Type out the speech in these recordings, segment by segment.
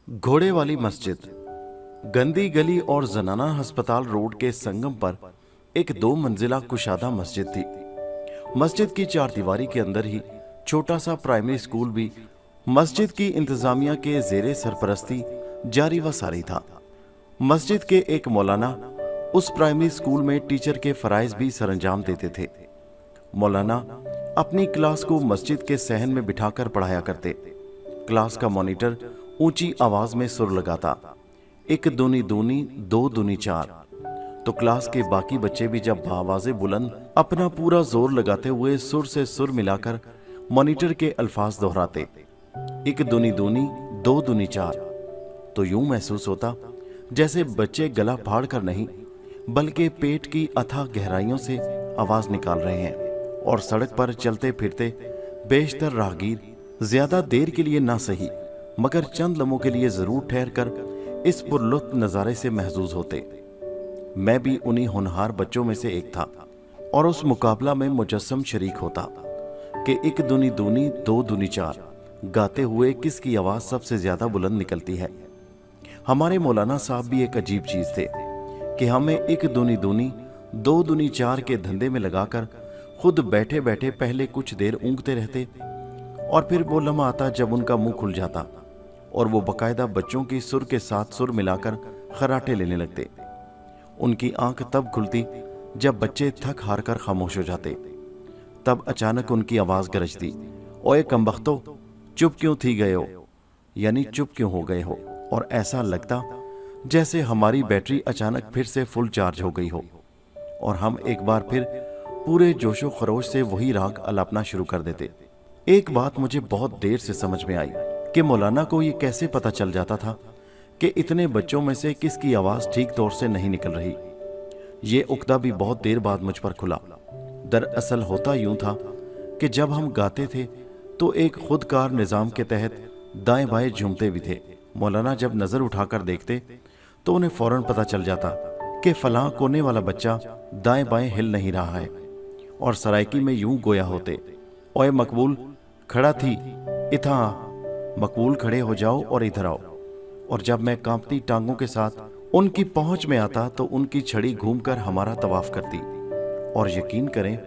घोड़े वाली मस्जिद। गंदी गली और जनाना अस्पताल रोड के संगम पर एक 2 मंजिला कुशादा मस्जिद थी। मस्जिद की चारदीवारी के अंदर ही छोटा सा प्राइमरी स्कूल भी मस्जिद की इंतजामिया के जेरे सरपरस्ती जारी व सारी था। मस्जिद के एक मौलाना उस प्राइमरी स्कूल में टीचर के फराइज भी सरंजाम देते थे। मौलाना अपनी क्लास को मस्जिद के सहन में बिठाकर पढ़ाया करते। क्लास का मॉनिटर ऊंची आवाज में सुर लगाता, 1 दूनी दूनी 2 दूनी 4। तो क्लास के बाकी बच्चे भी जब आवाज़ें बुलंद अपना पूरा जोर लगाते हुए सुर से सुर मिलाकर मॉनिटर के अल्फाज दोहराते, 1 दूनी दूनी 2 दूनी 4, तो यूं महसूस होता जैसे बच्चे गला फाड़ कर नहीं बल्कि पेट की अथाह गहराइयों से आवाज निकाल रहे हैं। और सड़क पर चलते फिरते बेशतर राहगीर ज्यादा देर के लिए ना सही मगर चंद लम्हों के लिए जरूर ठहर कर इस पुरलुत्फ नज़ारे से महजूज होते। मैं भी उन्हीं होनहार बच्चों में से एक था और उस मुकाबला में मुजस्सम शरीक होता कि 1 दूनी दूनी 2 दूनी 4 गाते हुए किसकी आवाज़ सबसे ज़्यादा बुलंद निकलती है। हमारे मौलाना साहब भी एक अजीब चीज़ थे कि हमें 1 दूनी दूनी 2 दूनी 4 के धंधे में लगाकर खुद बैठे बैठे पहले कुछ देर ऊँगते रहते और फिर वो लम्हा आता जब उनका मुंह खुल जाता और वो बाकायदा बच्चों की सुर के साथ सुर मिलाकर खराटे लेने लगते। उनकी आंख तब खुलती जब बच्चे थक हार कर खामोश हो जाते। तब अचानक उनकी आवाज़ गरजती, ओए कमबख्तो, चुप क्यों थी गए हो, यानी चुप क्यों हो गए हो। और ऐसा लगता जैसे हमारी बैटरी अचानक फिर से फुल चार्ज हो गई हो और हम एक बार फिर पूरे जोशो खरोश से वही राग अलापना शुरू कर देते। एक बात मुझे बहुत देर से समझ में आई कि मौलाना को ये कैसे पता चल जाता था कि इतने बच्चों में से किसकी आवाज़ ठीक तौर से नहीं निकल रही। ये उक्दा भी बहुत देर बाद मुझ पर खुला। दरअसल होता यूं था कि जब हम गाते थे तो एक खुदकार निज़ाम के तहत दाएं बाएं झूमते भी थे। मौलाना जब नज़र उठाकर देखते तो उन्हें फौरन पता चल जाता कि फलां कोने वाला बच्चा दाएं बाएं हिल नहीं रहा है और सराइकी में यूं गोया होते, ओए मकबूल खड़ा थी, इथा मकबूल खड़े हो जाओ और इधर आओ। और जब मैं कांपती टांगों के साथ उनकी पहुंच में आता तो उनकी छड़ी घूमकर हमारा तवाफ करती। और यकीन करें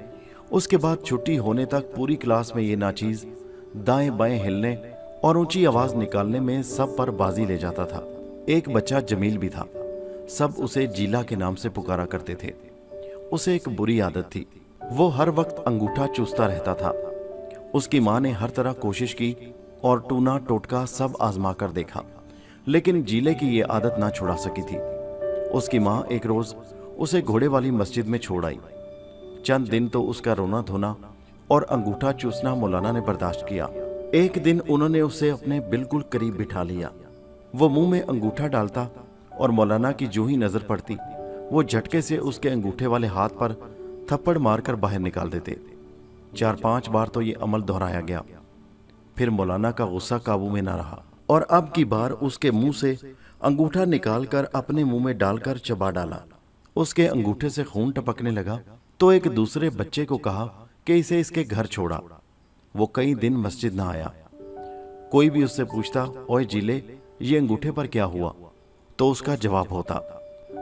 उसके बाद छुट्टी होने तक पूरी क्लास में ये नाचीज दाएं बाएं हिलने और ऊंची आवाज निकालने में सब पर बाजी ले जाता था। एक बच्चा जमील भी था, सब उसे जीला के नाम से पुकारा करते थे। उसे एक बुरी आदत थी, वो हर वक्त अंगूठा चूसता रहता था। उसकी माँ ने हर तरह कोशिश की और टूना टोटका सब आजमा कर देखा, लेकिन जीले की ये आदत ना छुड़ा सकी थी। उसकी माँ एक रोज उसे घोड़े वाली मस्जिद में छोड़ आई। चंद दिन तो उसका रोना धोना और अंगूठा चूसना मौलाना ने बर्दाश्त किया। एक दिन उन्होंने उसे अपने बिल्कुल करीब बिठा लिया। वो मुंह में अंगूठा डालता और मौलाना की जो ही नजर पड़ती वो झटके से उसके अंगूठे वाले हाथ पर थप्पड़ मारकर बाहर निकाल देते। 4-5 बार तो ये अमल दोहराया गया। फिर मौलाना का गुस्सा काबू में ना रहा और अब की बार उसके मुंह से अंगूठा निकालकर अपने मुंह में डालकर चबा डाला। उसके अंगूठे से खून टपकने लगा तो एक दूसरे बच्चे को कहा कि इसे इसके घर छोड़ा। वो कई दिन मस्जिद ना आया। कोई भी उससे पूछता, ओए जीले ये अंगूठे पर क्या हुआ, तो उसका जवाब होता,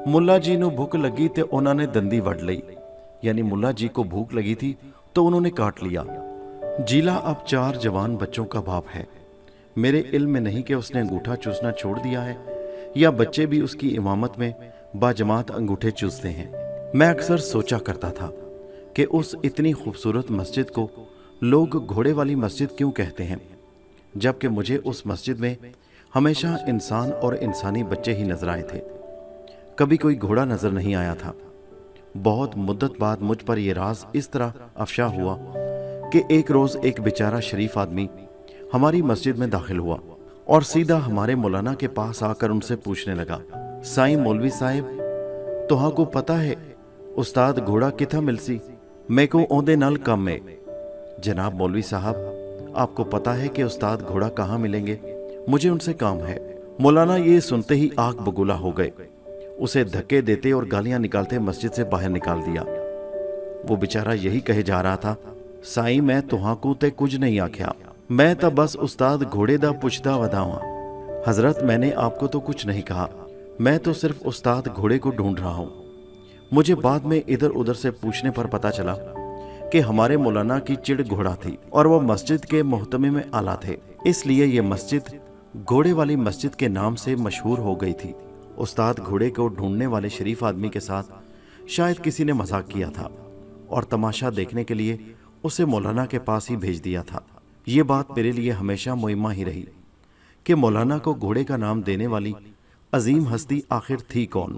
मुल्ला जी नू भूख लगी ते उन्होंने दंदी वड़ लई, यानी मुल्ला जी को भूख लगी थी तो उन्होंने काट लिया। जीला अब 4 जवान बच्चों का बाप है। मेरे इल्म में नहीं कि उसने अंगूठा चूसना छोड़ दिया है या बच्चे भी उसकी इमामत में बाजमात अंगूठे चूसते हैं। मैं अक्सर सोचा करता था कि उस इतनी खूबसूरत मस्जिद को लोग घोड़े वाली मस्जिद क्यों कहते हैं, जबकि मुझे उस मस्जिद में हमेशा इंसान और इंसानी बच्चे ही नजर आए थे। कभी कोई घोड़ा नजर नहीं आया था। बहुत मुद्दत बाद मुझ पर यह राज इस तरह अफशा हुआ कि एक रोज एक बेचारा शरीफ आदमी हमारी मस्जिद में दाखिल हुआ और सीधा हमारे मौलाना के पास आकर उनसे पूछने लगा, साईं मौलवी साहिब तुहां को पता है उस्ताद घोड़ा किथा मिलसी, मैं को ओंदे नाल कम है। जनाब मौलवी साहब आपको पता है कि उस्ताद घोड़ा कहाँ मिलेंगे, मुझे उनसे काम है। मौलाना ये सुनते ही आग बगुला हो गए। उसे धक्के देते और गालियां निकालते मस्जिद से बाहर निकाल दिया। वो बेचारा यही कहे जा रहा था, साईं मैं तुहां को ते कुछ नहीं आख्या, मैं तो बस उस्ताद घोड़े दा पुछदा वधावां। حضرت میں نے آپ کو تو کچھ نہیں کہا، میں تو صرف استاد گھوڑے کو ڈھونڈ رہا ہوں۔ مجھے بعد میں ادھر ادھر سے پوچھنے پر پتا چلا کہ ہمارے مولانا کی چڑ گھوڑا تھی اور وہ مسجد کے محتمم اعلیٰ تھے، اس لیے یہ مسجد گھوڑے والی مسجد کے نام سے مشہور ہو گئی تھی۔ استاد گھوڑے کو ڈھونڈنے والے شریف آدمی کے ساتھ شاید کسی نے مذاق کیا تھا اور تماشا دیکھنے کے لیے اسے مولانا کے پاس ہی بھیج دیا تھا۔ یہ بات میرے لیے ہمیشہ معمہ ہی رہی کہ مولانا کو گھوڑے کا نام دینے والی عظیم ہستی آخر تھی کون۔